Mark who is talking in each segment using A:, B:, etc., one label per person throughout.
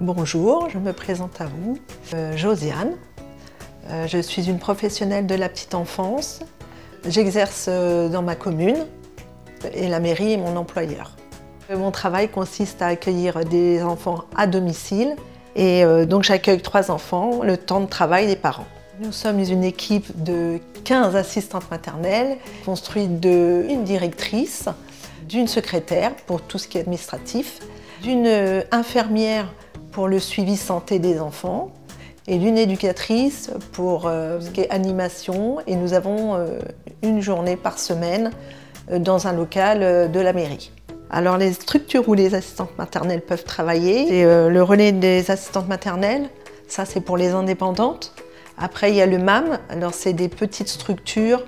A: Bonjour, je me présente à vous, Josiane. Je suis une professionnelle de la petite enfance. J'exerce dans ma commune et la mairie est mon employeur. Mon travail consiste à accueillir des enfants à domicile et donc j'accueille 3 enfants, le temps de travail des parents. Nous sommes une équipe de 15 assistantes maternelles, construite d'une directrice, d'une secrétaire pour tout ce qui est administratif, d'une infirmière pour le suivi santé des enfants et d'une éducatrice pour ce qui est animation. Et nous avons une journée par semaine dans un local de la mairie. Alors les structures où les assistantes maternelles peuvent travailler, c'est le relais des assistantes maternelles, ça c'est pour les indépendantes. Après il y a le MAM, alors c'est des petites structures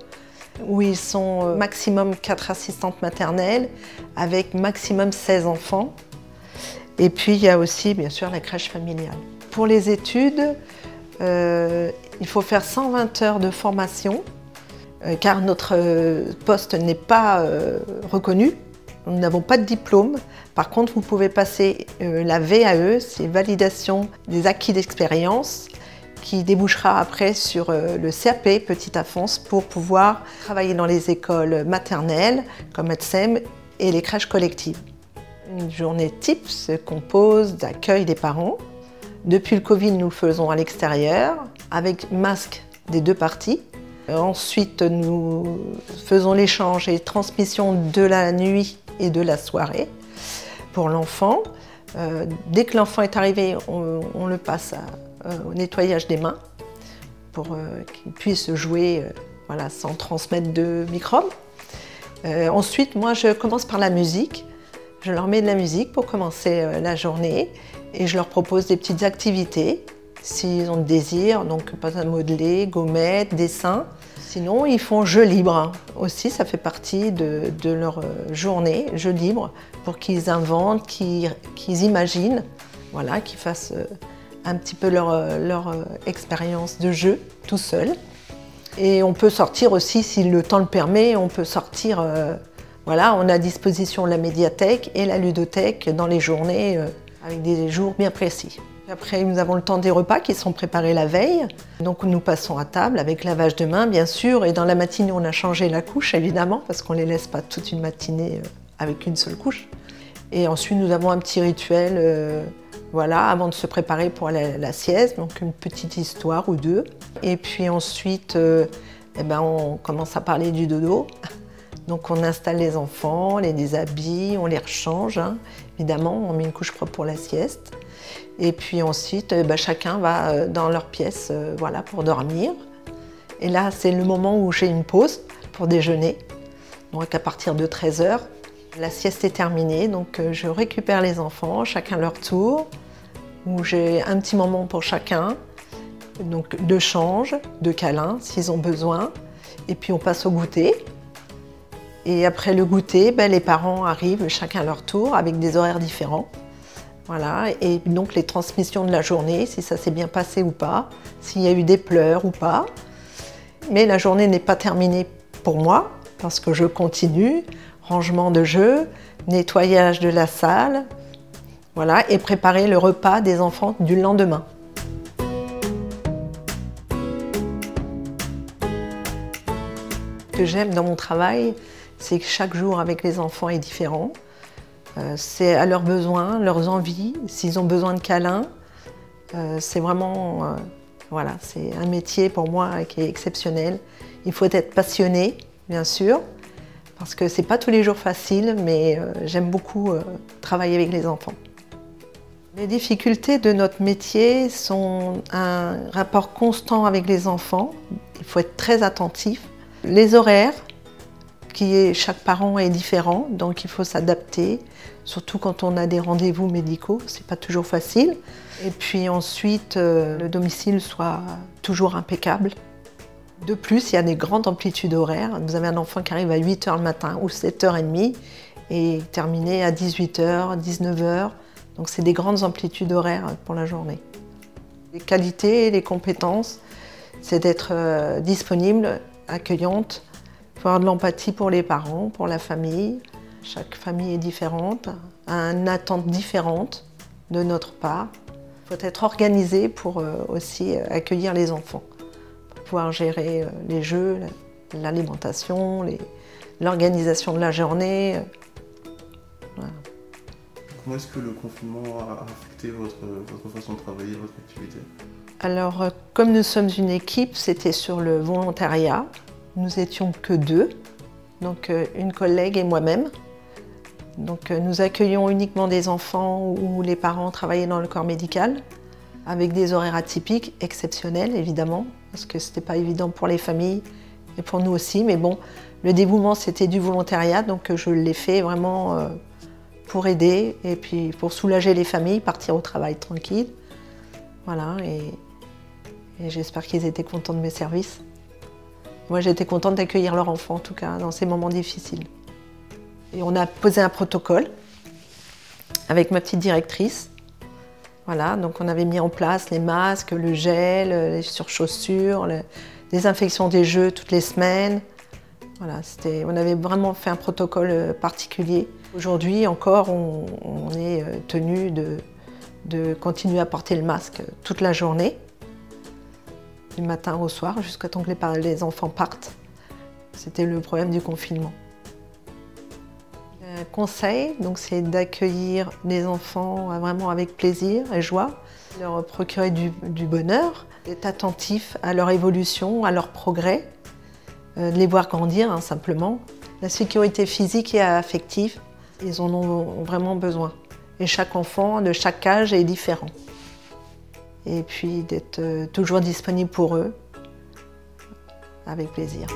A: où ils sont maximum 4 assistantes maternelles avec maximum 16 enfants. Et puis il y a aussi bien sûr la crèche familiale. Pour les études, il faut faire 120 heures de formation car notre poste n'est pas reconnu. Nous n'avons pas de diplôme. Par contre, vous pouvez passer la VAE, c'est validation des acquis d'expérience, qui débouchera après sur le CAP petite enfance pour pouvoir travailler dans les écoles maternelles comme ETSEM et les crèches collectives. Une journée type se compose d'accueil des parents. Depuis le Covid, nous le faisons à l'extérieur, avec masque des 2 parties. Ensuite, nous faisons l'échange et transmission de la nuit et de la soirée pour l'enfant. Dès que l'enfant est arrivé, on le passe au nettoyage des mains pour qu'il puisse jouer voilà, sans transmettre de microbes. Ensuite, moi, je commence par la musique. Je leur mets de la musique pour commencer la journée et je leur propose des petites activités s'ils ont le désir, donc pas à modeler, gommettes, dessin. Sinon, ils font jeu libre aussi, ça fait partie de leur journée, jeu libre, pour qu'ils inventent, qu'ils imaginent, voilà, qu'ils fassent un petit peu leur expérience de jeu tout seul. Et on peut sortir aussi, si le temps le permet, on peut sortir. Voilà, on a à disposition la médiathèque et la ludothèque dans les journées avec des jours bien précis. Après, nous avons le temps des repas qui sont préparés la veille. Donc nous passons à table avec lavage de mains, bien sûr. Et dans la matinée, on a changé la couche, évidemment, parce qu'on ne les laisse pas toute une matinée avec une seule couche. Et ensuite, nous avons un petit rituel voilà, avant de se préparer pour la sieste, donc une petite histoire ou 2. Et puis ensuite, on commence à parler du dodo. Donc on installe les enfants, on les déshabille, on les rechange, hein. Évidemment, on met une couche propre pour la sieste. Et puis ensuite, chacun va dans leur pièce voilà, pour dormir. Et là, c'est le moment où j'ai une pause pour déjeuner. Donc à partir de 13 h, la sieste est terminée. Donc je récupère les enfants, chacun leur tour, où j'ai un petit moment pour chacun. Donc de change, de câlin s'ils ont besoin. Et puis on passe au goûter. Et après le goûter, les parents arrivent chacun à leur tour avec des horaires différents. Voilà. Et donc les transmissions de la journée, si ça s'est bien passé ou pas, s'il y a eu des pleurs ou pas. Mais la journée n'est pas terminée pour moi parce que je continue. Rangement de jeux, nettoyage de la salle, voilà, et préparer le repas des enfants du lendemain. Ce que j'aime dans mon travail, c'est que chaque jour avec les enfants est différent. C'est à leurs besoins, leurs envies, s'ils ont besoin de câlins. C'est vraiment, voilà, c'est un métier pour moi qui est exceptionnel. Il faut être passionné, bien sûr, parce que c'est pas tous les jours facile, mais j'aime beaucoup travailler avec les enfants. Les difficultés de notre métier sont un rapport constant avec les enfants. Il faut être très attentif. Les horaires, chaque parent est différent, donc il faut s'adapter, surtout quand on a des rendez-vous médicaux, c'est pas toujours facile. Et puis ensuite, le domicile soit toujours impeccable. De plus, il y a des grandes amplitudes horaires. Vous avez un enfant qui arrive à 8 h le matin ou 7 h 30 et terminé à 18 h, 19 h. Donc c'est des grandes amplitudes horaires pour la journée. Les qualités et les compétences, c'est d'être disponible, accueillante, il faut avoir de l'empathie pour les parents, pour la famille. Chaque famille est différente, a une attente différente de notre part. faut être organisé pour aussi accueillir les enfants, pour pouvoir gérer les jeux, l'alimentation, l'organisation de la journée. Voilà.
B: Comment est-ce que le confinement a affecté votre façon de travailler, votre activité?
A: Alors, comme nous sommes une équipe, c'était sur le volontariat. Nous étions que 2, donc une collègue et moi-même. Donc nous accueillions uniquement des enfants où les parents travaillaient dans le corps médical, avec des horaires atypiques, exceptionnels évidemment, parce que ce n'était pas évident pour les familles et pour nous aussi. Mais bon, le dévouement c'était du volontariat, donc je l'ai fait vraiment pour aider et puis pour soulager les familles, partir au travail tranquille. Voilà, et j'espère qu'ils étaient contents de mes services. Moi j'étais contente d'accueillir leurs enfants en tout cas dans ces moments difficiles. Et on a posé un protocole avec ma petite directrice. Voilà, donc on avait mis en place les masques, le gel, les surchaussures, la désinfection des jeux toutes les semaines. Voilà, on avait vraiment fait un protocole particulier. Aujourd'hui encore, on est tenu de continuer à porter le masque toute la journée, du matin au soir, jusqu'à temps que les enfants partent. C'était le problème du confinement. Le conseil, c'est d'accueillir les enfants vraiment avec plaisir et joie, leur procurer du bonheur, d'être attentif à leur évolution, à leur progrès, de les voir grandir simplement. La sécurité physique et affective, ils en ont vraiment besoin. Et chaque enfant de chaque âge est différent. Et puis d'être toujours disponible pour eux, avec plaisir.